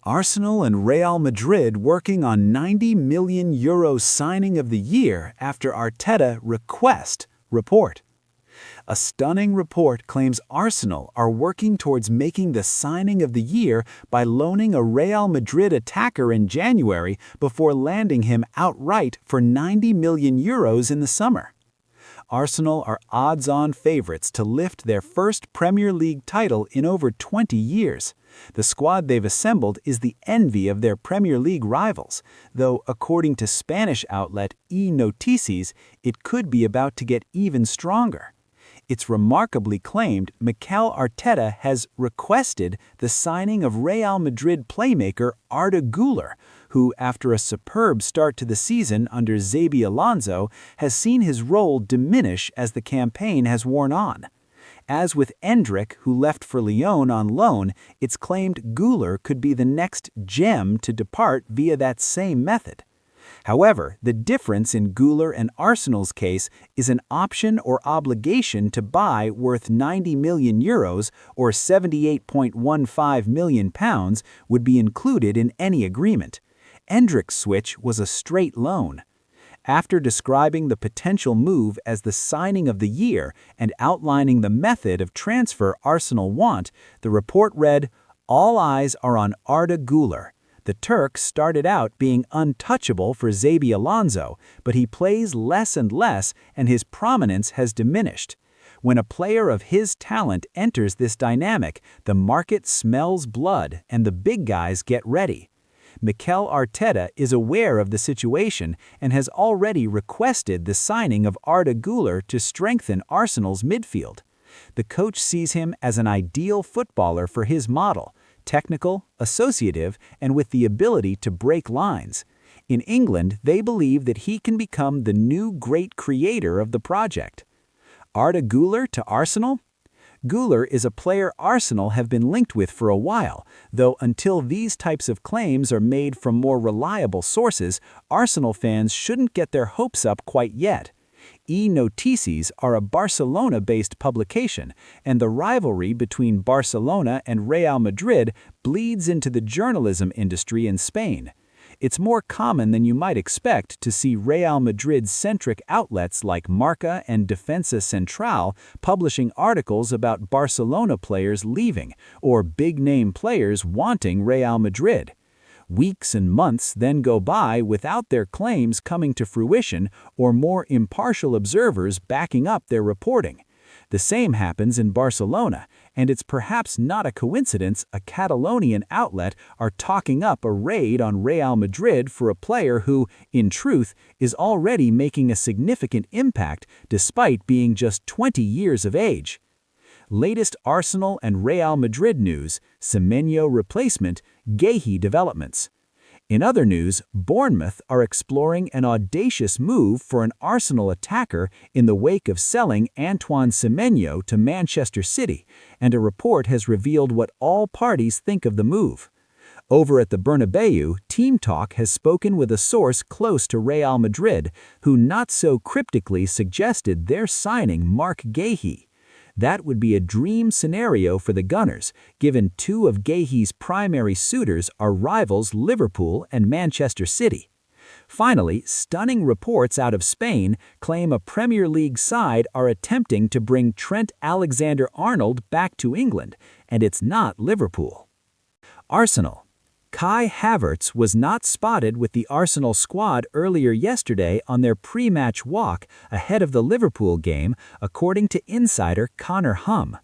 Arsenal and Real Madrid working on €90 million signing of the year after Arteta request, report. A stunning report claims Arsenal are working towards making the signing of the year by loaning a Real Madrid attacker in January before landing him outright for €90 million in the summer. Arsenal are odds-on favorites to lift their first Premier League title in over 20 years. The squad they've assembled is the envy of their Premier League rivals, though according to Spanish outlet Noticias, it could be about to get even stronger. It's remarkably claimed Mikel Arteta has requested the signing of Real Madrid playmaker Arda Güler, who, after a superb start to the season under Xabi Alonso, has seen his role diminish as the campaign has worn on. As with Endrick, who left for Lyon on loan, it's claimed Güler could be the next gem to depart via that same method. However, the difference in Güler and Arsenal's case is an option or obligation to buy worth €90 million or £78.15 million would be included in any agreement. Endrick's switch was a straight loan. After describing the potential move as the signing of the year and outlining the method of transfer Arsenal want, the report read, "All eyes are on Arda Güler. The Turk started out being untouchable for Xabi Alonso, but he plays less and less and his prominence has diminished. When a player of his talent enters this dynamic, the market smells blood and the big guys get ready." Mikel Arteta is aware of the situation and has already requested the signing of Arda Güler to strengthen Arsenal's midfield. The coach sees him as an ideal footballer for his model, technical, associative, and with the ability to break lines. In England, they believe that he can become the new great creator of the project. Arda Güler to Arsenal? Güler is a player Arsenal have been linked with for a while, though until these types of claims are made from more reliable sources, Arsenal fans shouldn't get their hopes up quite yet. Noticias are a Barcelona-based publication, and the rivalry between Barcelona and Real Madrid bleeds into the journalism industry in Spain. It's more common than you might expect to see Real Madrid-centric outlets like Marca and Defensa Central publishing articles about Barcelona players leaving or big-name players wanting Real Madrid. Weeks and months then go by without their claims coming to fruition or more impartial observers backing up their reporting. The same happens in Barcelona, and it's perhaps not a coincidence a Catalonian outlet are talking up a raid on Real Madrid for a player who, in truth, is already making a significant impact despite being just 20 years of age. Latest Arsenal and Real Madrid news: Semenyo replacement, Guehi developments. In other news, Bournemouth are exploring an audacious move for an Arsenal attacker in the wake of selling Antoine Semenyo to Manchester City, and a report has revealed what all parties think of the move. Over at the Bernabeu, Team Talk has spoken with a source close to Real Madrid, who not so cryptically suggested they're signing Marc Guehi. That would be a dream scenario for the Gunners, given two of Guehi's primary suitors are rivals Liverpool and Manchester City. Finally, stunning reports out of Spain claim a Premier League side are attempting to bring Trent Alexander-Arnold back to England, and it's not Liverpool. Arsenal. Kai Havertz was not spotted with the Arsenal squad earlier yesterday on their pre-match walk ahead of the Liverpool game, according to insider Connor Humm.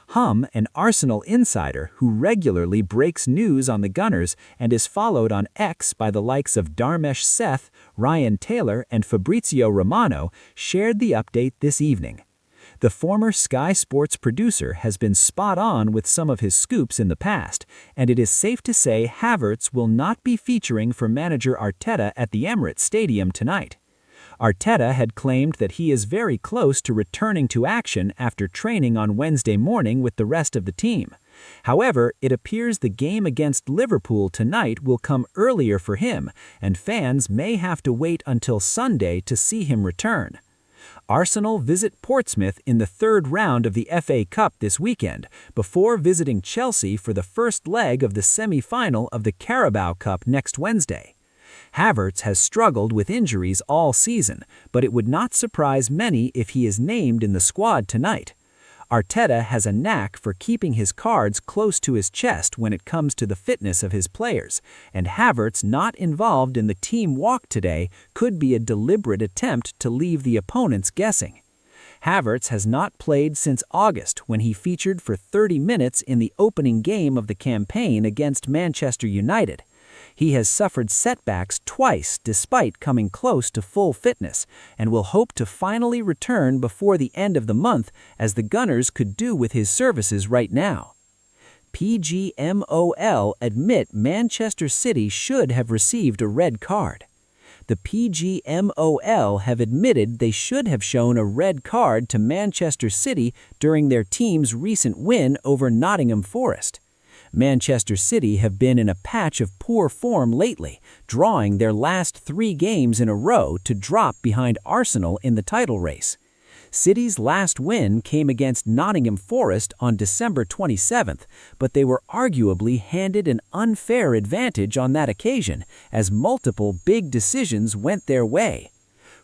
Humm, an Arsenal insider who regularly breaks news on the Gunners and is followed on X by the likes of Dharmesh Seth, Ryan Taylor, and Fabrizio Romano, shared the update this evening. The former Sky Sports producer has been spot on with some of his scoops in the past, and it is safe to say Havertz will not be featuring for manager Arteta at the Emirates Stadium tonight. Arteta had claimed that he is very close to returning to action after training on Wednesday morning with the rest of the team. However, it appears the game against Liverpool tonight will come earlier for him, and fans may have to wait until Sunday to see him return. Arsenal visit Portsmouth in the third round of the FA Cup this weekend, before visiting Chelsea for the first leg of the semi-final of the Carabao Cup next Wednesday. Havertz has struggled with injuries all season, but it would not surprise many if he is named in the squad tonight. Arteta has a knack for keeping his cards close to his chest when it comes to the fitness of his players, and Havertz not involved in the team walk today could be a deliberate attempt to leave the opponents guessing. Havertz has not played since August, when he featured for 30 minutes in the opening game of the campaign against Manchester United. He has suffered setbacks twice despite coming close to full fitness, and will hope to finally return before the end of the month, as the Gunners could do with his services right now. PGMOL admit Manchester City should have received a red card. The PGMOL have admitted they should have shown a red card to Manchester City during their team's recent win over Nottingham Forest. Manchester City have been in a patch of poor form lately, drawing their last 3 games in a row to drop behind Arsenal in the title race. City's last win came against Nottingham Forest on December 27th, but they were arguably handed an unfair advantage on that occasion, as multiple big decisions went their way.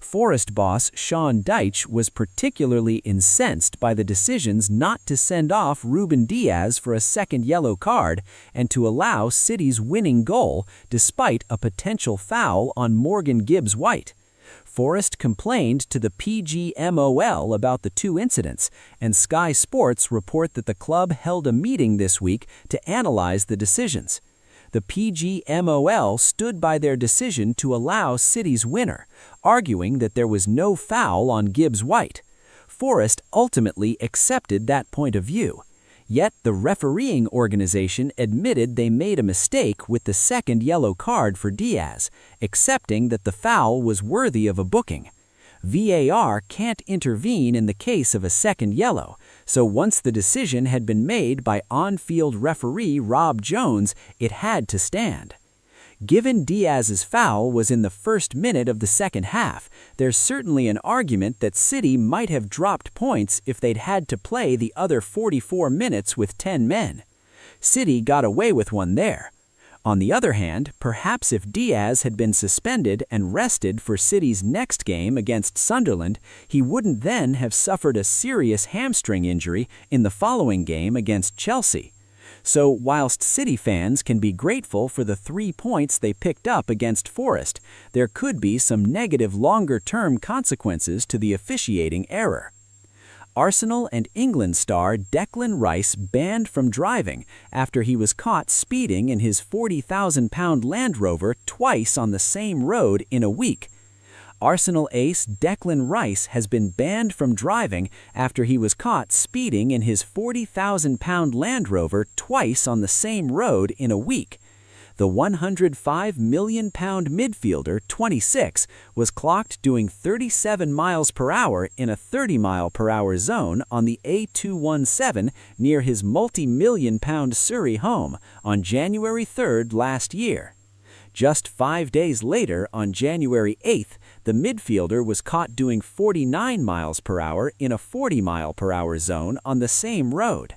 Forest boss Sean Dyche was particularly incensed by the decisions not to send off Ruben Diaz for a second yellow card and to allow City's winning goal despite a potential foul on Morgan Gibbs-White. Forest complained to the PGMOL about the 2 incidents, and Sky Sports report that the club held a meeting this week to analyze the decisions. The PGMOL stood by their decision to allow City's winner, arguing that there was no foul on Gibbs-White. Forest ultimately accepted that point of view. Yet the refereeing organization admitted they made a mistake with the second yellow card for Diaz, accepting that the foul was worthy of a booking. VAR can't intervene in the case of a second yellow, so once the decision had been made by on-field referee Rob Jones, it had to stand. Given Diaz's foul was in the first minute of the second half, there's certainly an argument that City might have dropped points if they'd had to play the other 44 minutes with 10 men. City got away with one there. On the other hand, perhaps if Diaz had been suspended and rested for City's next game against Sunderland, he wouldn't then have suffered a serious hamstring injury in the following game against Chelsea. So whilst City fans can be grateful for the 3 points they picked up against Forest, there could be some negative longer-term consequences to the officiating error. Arsenal and England star Declan Rice banned from driving after he was caught speeding in his £40,000 Land Rover twice on the same road in a week. Arsenal ace Declan Rice has been banned from driving after he was caught speeding in his £40,000 Land Rover twice on the same road in a week. The £105 million midfielder, 26, was clocked doing 37 miles per hour in a 30-mile-per-hour zone on the A217 near his multi-million-pound Surrey home on January 3rd last year. Just 5 days later, on January 8th, the midfielder was caught doing 49 miles per hour in a 40-mile-per-hour zone on the same road.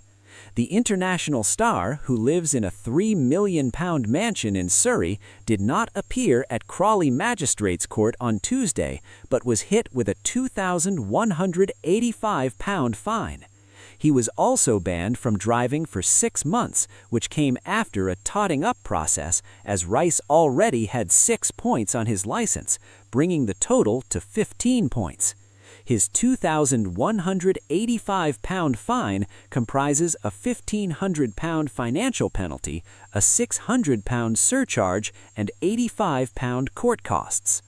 The international star, who lives in a £3 million mansion in Surrey, did not appear at Crawley Magistrates Court on Tuesday, but was hit with a £2,185 fine. He was also banned from driving for 6 months, which came after a totting-up process, as Rice already had 6 points on his license, bringing the total to 15 points. His £2,185 fine comprises a £1,500 financial penalty, a £600 surcharge, and £85 court costs.